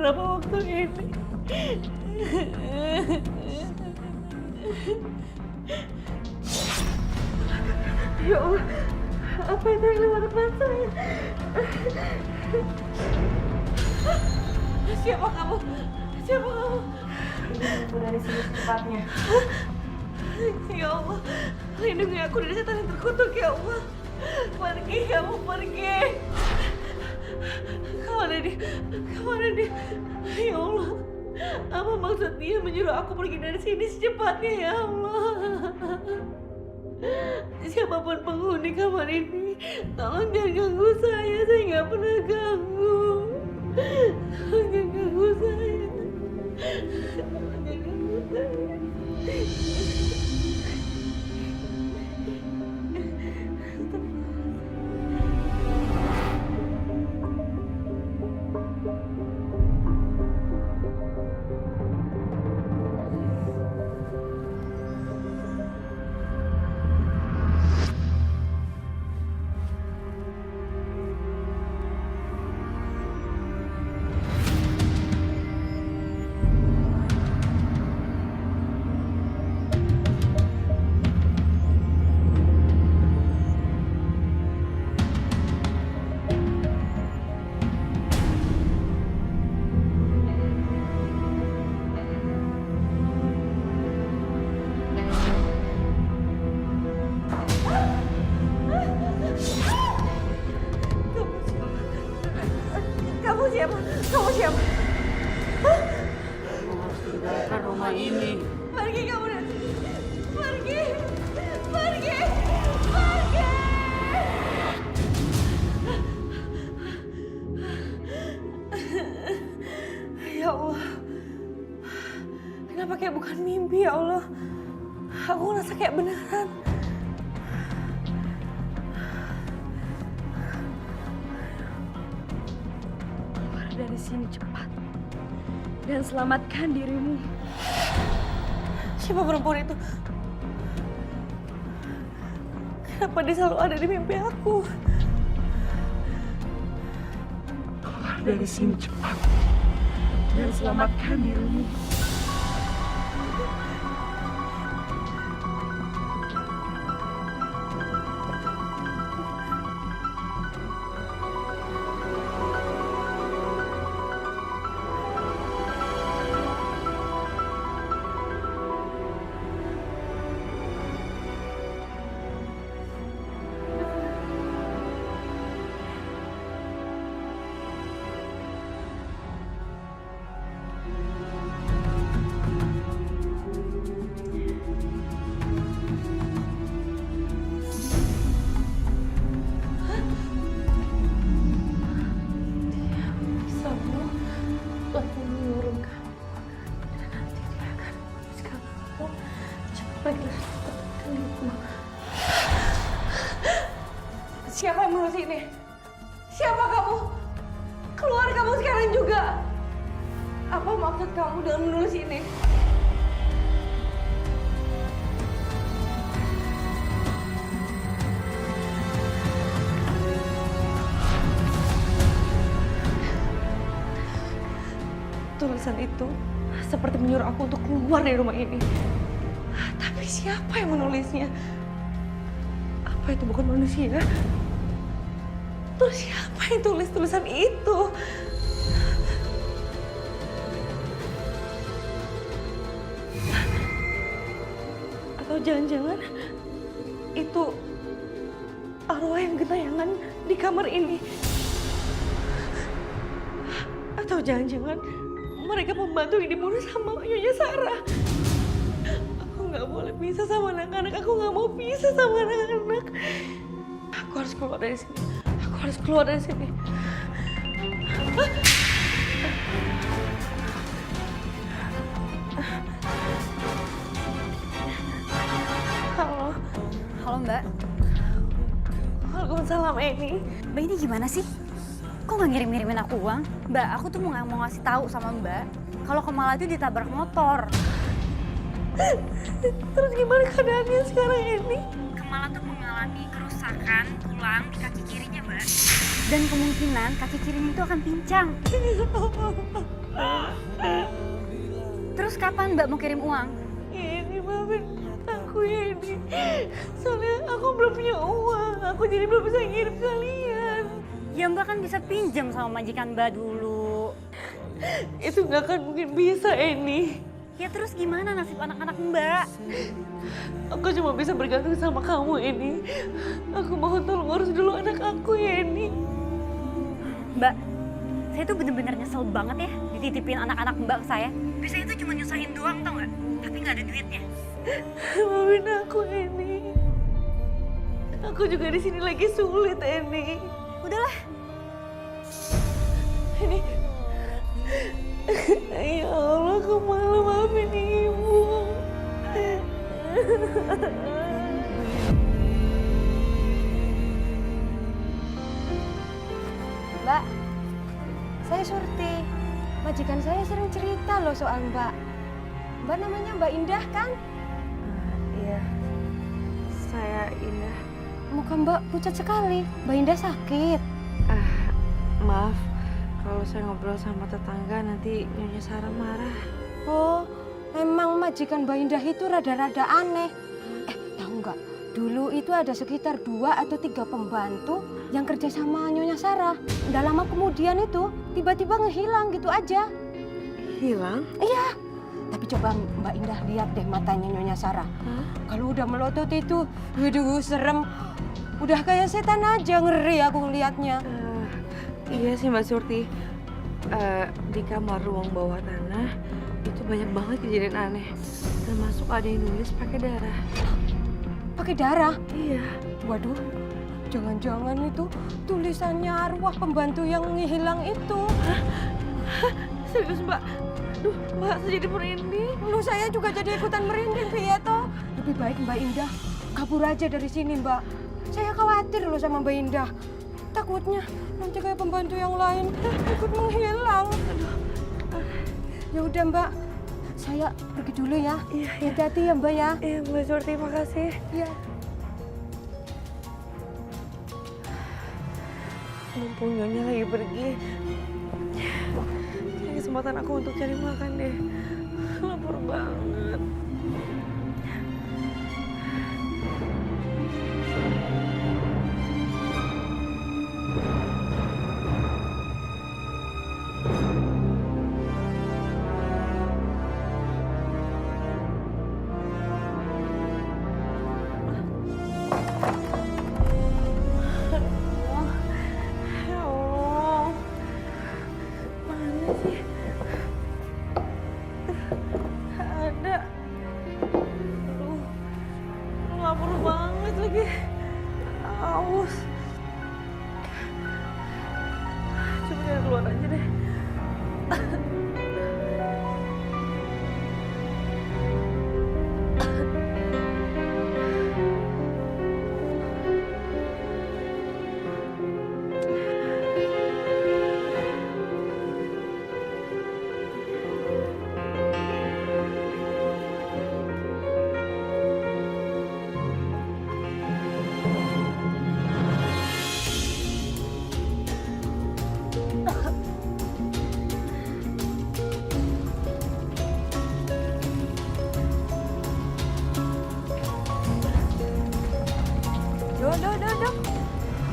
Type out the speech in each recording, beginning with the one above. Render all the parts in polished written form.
beberapa waktu ini. Ya Allah, apa itu yang lewat depan saya? Siapa kamu? Siapa kamu? Ibu dari sini secepatnya. Ya Allah, lindungi aku dari setan yang terkutuk ya Allah. Pergi, kamu pergi. Kemana dia? Ya Allah, apa maksud dia menyuruh aku pergi dari sini secepatnya ya Allah? Siapapun penghuni kamar ini, tolong jangan ganggu saya nggak pernah ganggu. Tolong jangan ganggu saya. Tolong jangan ganggu saya. Kamu siapa? Kamu siapa? Kamu harus tinggalkan rumah ini. Pergi kamu dari sini. Pergi. Pergi. Pergi. Ya Allah. Kenapa kayak bukan mimpi ya Allah? Aku ngerasa kayak beneran. Keluar dari sini cepat. Dan selamatkan dirimu. Siapa perempuan itu? Kenapa dia selalu ada di mimpi aku? Keluar dari sini cepat. Dan selamatkan dirimu. Siapa yang menulis ini? Siapa kamu? Keluar kamu sekarang juga. Apa maksud kamu dengan menulis ini? Tulisan itu seperti menyuruh aku untuk keluar dari rumah ini. Tapi siapa yang menulisnya? Apa itu bukan manusia? Terus siapa yang tulis tulisan itu? Atau jangan-jangan itu arwah yang gentayangan di kamar ini? Atau jangan-jangan mereka pembantu yang dibunuh sama Nyonya Sarah? Aku nggak boleh pisah sama anak-anak. Aku nggak mau pisah sama anak-anak. Aku harus keluar dari sini. Aku harus keluar dari sini. Halo. Halo Mbak. Waalaikumsalam Eni. Mbak ini gimana sih? Kok nggak ngirim-ngirimin aku uang? Mbak, aku tuh mau ngasih tahu sama Mbak kalau Kemala itu ditabrak motor. Terus gimana keadaannya sekarang ini? Kemala tuh mengalami kerusakan tulang di kaki kirinya, Mbak. Dan kemungkinan kaki kirinya itu akan pincang. Terus kapan Mbak mau kirim uang? Ini maafin aku ya ini. Soalnya aku belum punya uang. Aku jadi belum bisa ngirim kalian. Ya Mbak kan bisa pinjam sama majikan Mbak dulu. Itu nggak akan mungkin bisa ini. Ya terus gimana nasib anak-anak Mbak? Aku cuma bisa bergantung sama kamu ini. Aku mohon tolong urus dulu anak aku ya ini. Mbak, saya tuh bener-bener nyesel banget ya dititipin anak-anak Mbak ke saya. Biasanya itu cuma nyusahin doang tau nggak? Tapi nggak ada duitnya. Maafin aku ini. Aku juga di sini lagi sulit ini. Udahlah, Ini. Ya Allah, aku malu maafin ibu. Mbak, saya Surti. Majikan saya sering cerita loh soal Mbak. Mbak namanya Mbak Indah kan? Iya, saya Indah. Muka Mbak pucat sekali. Mbak Indah sakit. Maaf, kalau saya ngobrol sama tetangga nanti Nyonya Sarah marah. Oh, memang majikan Mbak Indah itu rada-rada aneh. Tahu nggak? Dulu itu ada sekitar 2 atau 3 pembantu yang kerja sama Nyonya Sarah. Udah lama kemudian itu tiba-tiba ngehilang gitu aja. Hilang? Iya. Tapi coba Mbak Indah lihat deh matanya Nyonya Sarah. Kalau udah melotot itu, waduh serem. Udah kayak setan aja, ngeri aku ngelihatnya. Iya sih Mbak Surti. Di kamar ruang bawah tanah itu banyak banget kejadian aneh. Termasuk ada yang nulis pakai darah. Pakai darah? Iya. Waduh, jangan-jangan itu tulisannya arwah pembantu yang hilang itu. Serius Mbak? Duh, Mbak saya jadi merinding. Lu saya juga jadi ikutan merinding, Pia toh. Lebih baik Mbak Indah kabur aja dari sini, Mbak. Saya khawatir loh sama Mbak Indah. Takutnya nanti kayak pembantu yang lain ikut menghilang. Ya udah Mbak, saya pergi dulu ya. Iya, Hati-hati ya Mbak ya. Iya Mbak Surti, makasih. Iya. Mumpung Nyonya lagi pergi. Ini kesempatan aku untuk cari makan deh. Lapar banget. Ya Allah. Mana sih? Ada. Aduh. Lapar banget lagi. Aus. Coba kita keluar aja deh. Duh.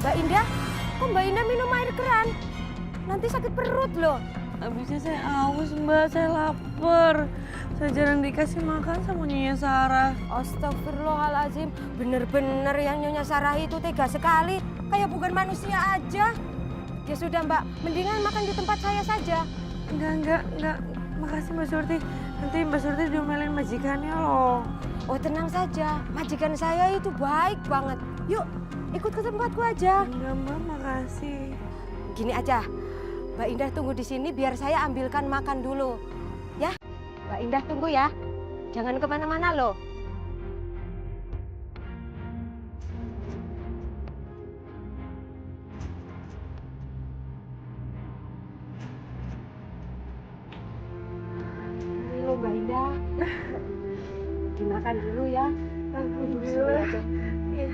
Mbak Indah, kok Mbak Indah minum air keran? Nanti sakit perut loh. Habisnya saya aus Mbak, saya lapar. Saya jarang dikasih makan sama Nyonya Sarah. Astagfirullahaladzim, bener-bener yang Nyonya Sarah itu tega sekali. Kayak bukan manusia aja. Ya sudah Mbak, mendingan makan di tempat saya saja. Enggak. Makasih Mbak Surti. Nanti Mbak Surti diomelin majikannya loh. Oh tenang saja, majikan saya itu baik banget. Yuk, ikut ke tempatku aja. Enggak Mbak, makasih. Gini aja, Mbak Indah tunggu di sini biar saya ambilkan makan dulu. Ya, Mbak Indah tunggu ya. Jangan kemana-mana loh. Halo Mbak Indah. Dimakan dulu ya. Alhamdulillah. Iya.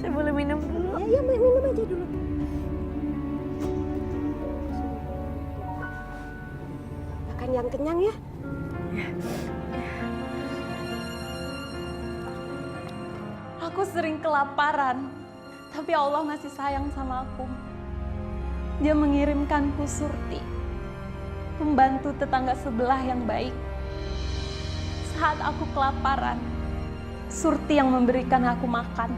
Saya boleh minum dulu? Ya, minum aja dulu. Makan makan yang kenyang ya. Aku sering kelaparan, tapi Allah masih sayang sama aku. Dia mengirimkanku Surti, pembantu tetangga sebelah yang baik. Saat aku kelaparan, Surti yang memberikan aku makan.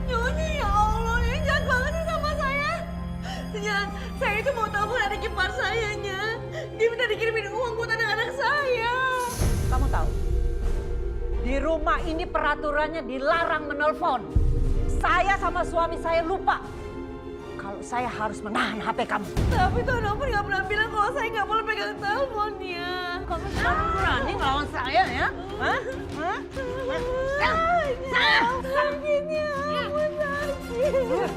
Nyonya, ya Allah, ini jahat banget sih sama saya. Saya itu mau telepon adik ipar saya, Nya. Dia minta dikirimin uang buat anak-anak saya. Kamu tahu, di rumah ini peraturannya dilarang menelpon. Saya sama suami saya lupa kalau saya harus menahan HP kamu. Tapi Tuan Ampun nggak pernah bilang kalau saya nggak boleh pegang teleponnya. Kamu sekarang berani ngelawan saya ya? Hah? Hah? Sakitnya, ampun sakit.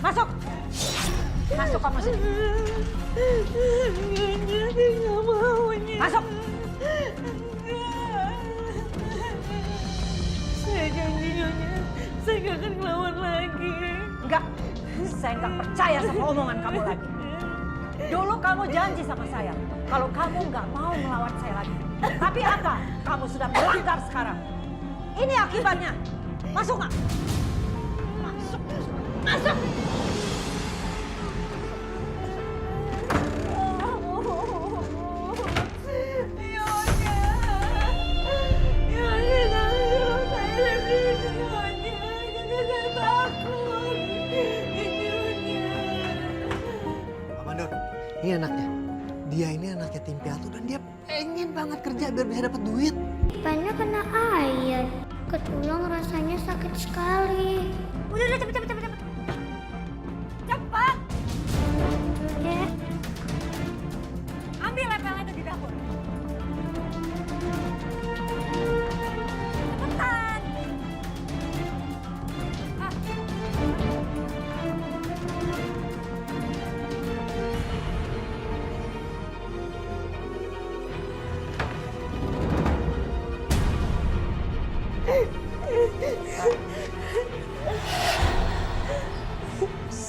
Masuk! Masuk kamu sini. Nyonya, saya nggak mau, Nya. Masuk! Saya janji, Nyonya, saya nggak akan ngelawan lagi. Enggak, saya nggak percaya sama omongan kamu lagi. Dulu kamu janji sama saya kalau kamu nggak mau melawan saya lagi. Tapi apa? Kamu sudah melanggar sekarang. Ini akibatnya. Masuk nggak? Masuk. Masuk. Pak Mandor, ini anaknya. Dia ini anaknya tim piatu dan dia pengen banget kerja biar bisa dapat duit. Pannya kena air. Ketulang rasanya sakit sekali. Udah cepet. Cepat! Dek, Ambil lepelnya itu di dapur. Cepetan!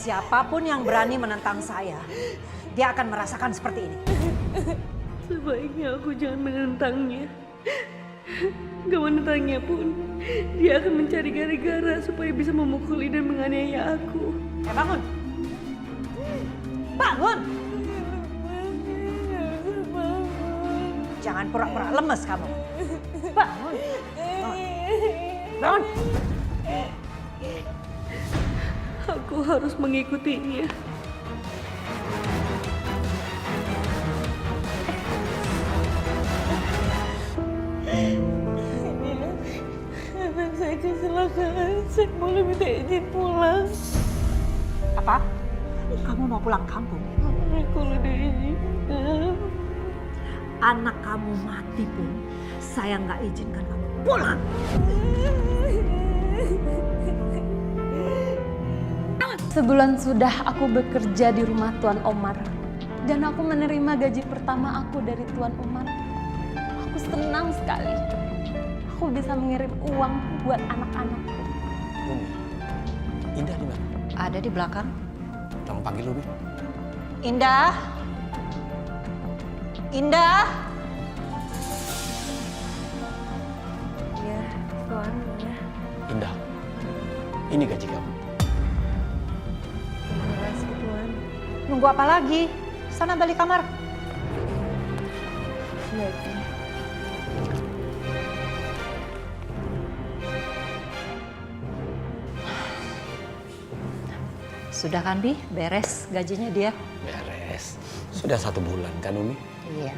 Siapapun yang berani menentang saya, dia akan merasakan seperti ini. Sebaiknya aku jangan menentangnya. Gak menentangnya pun, dia akan mencari gara-gara supaya bisa memukuli dan menganiaya aku. Bangun! Bangun! Jangan pura-pura lemes kamu. Bangun! Bangun! Aku harus mengikutinya. Anak saya kecelakaan, saya boleh minta izin pulang. Apa? Kamu mau pulang kampung? Kalau diizinkan. Anak kamu mati pun, saya nggak izinkan kamu pulang. Sebulan sudah aku bekerja di rumah Tuan Omar. Dan aku menerima gaji pertama aku dari Tuan Omar. Aku senang sekali. Aku bisa mengirim uang buat anak-anakku. Umi, Indah di mana? Ada di belakang. Kamu panggil Umi. Indah. Indah. Ya, Tuan. Ya. Indah, ini gaji kamu. Terima kasih, Tuan. Nunggu apa lagi? Sana balik kamar. Iya, Tuan. Sudah kan, Bi? Beres gajinya dia? Beres. Sudah 1 bulan kan Umi? Iya.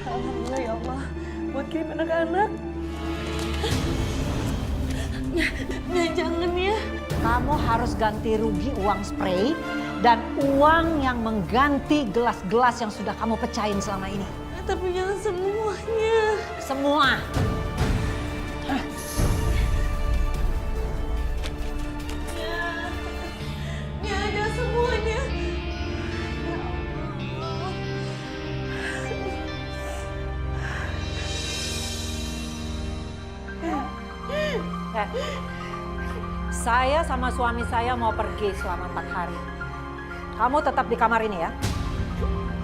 Alhamdulillah ya Allah, buat kirim anak-anak. Ya, jangan ya. Kamu harus ganti rugi uang spray dan uang yang mengganti gelas-gelas yang sudah kamu pecahin selama ini. Tapi jangan semuanya. Semua. Ya ada semuanya. Ya Allah. Saya sama suami saya mau pergi selama 4 hari. Kamu tetap di kamar ini ya.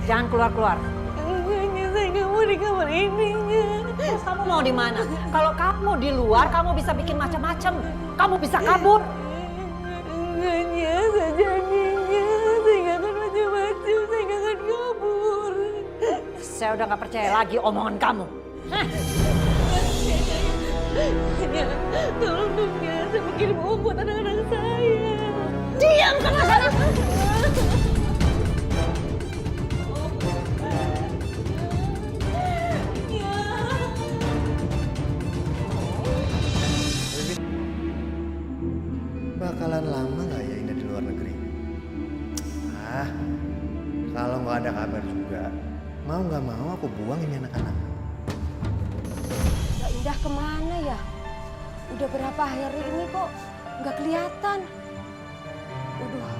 Jangan keluar-keluar. Nyonya, saya nggak mau di kamar ini. Terus kamu mau di mana? Kalau kamu di luar, kamu bisa bikin macam-macam. Kamu bisa kabur. Nyonya, saya janjinya. Saya nggak akan macam-macam. Saya nggak akan kabur. Saya udah nggak percaya lagi omongan kamu. Hah? Ya, tolong dong ya, saya mau kirim uang buat anak-anak saya. Diam sana sana. Bakalan lama nggak ya Indah di luar negeri? Kalau nggak ada kabar juga, mau nggak mau aku buang ini anak-anak. Mbak Indah kemana ya? Udah berapa hari ini kok nggak kelihatan. Udah,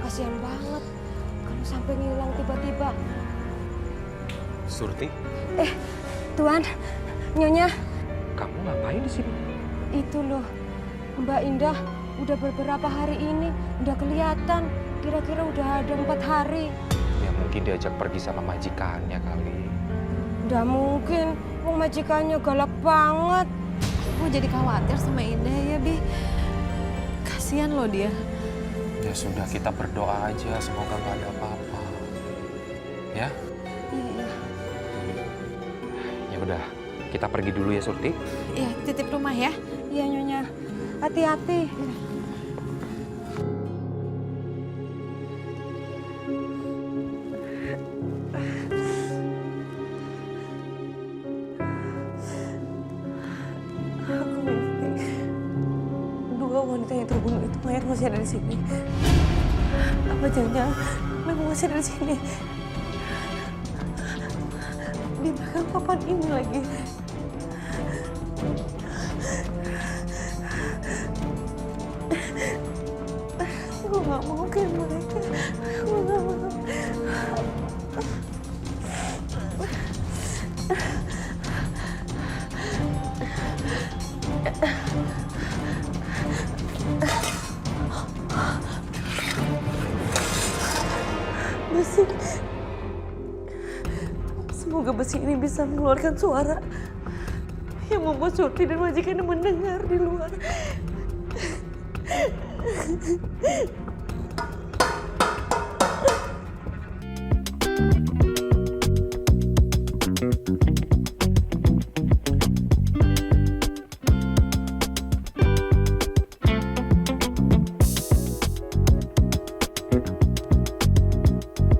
kasihan banget kalau sampai ngilang tiba-tiba. Surti, Tuan, Nyonya, kamu ngapain di sini? itu loh, Mbak Indah udah beberapa hari ini udah kelihatan. Kira-kira udah ada 4 hari. Ya mungkin diajak pergi sama majikannya kali. Udah mungkin, wong majikannya galak banget. Aku jadi khawatir sama Indah ya, Bi. Kasihan loh dia. Ya sudah, kita berdoa aja semoga nggak ada apa-apa. Ya? Iya. Ya udah, kita pergi dulu ya Surti. Iya, titip rumah ya. Iya Nyonya, hati-hati. Aku mimpi dua wanita yang terbunuh itu mayat masih ada di sini. Apa jangan-jangan memang masih ada di sini? Di belakang papan ini lagi. Aku nggak mau kayak mereka. Aku nggak mau. Besi. Semoga besi ini bisa mengeluarkan suara yang membuat Surti dan majikannya mendengar di luar.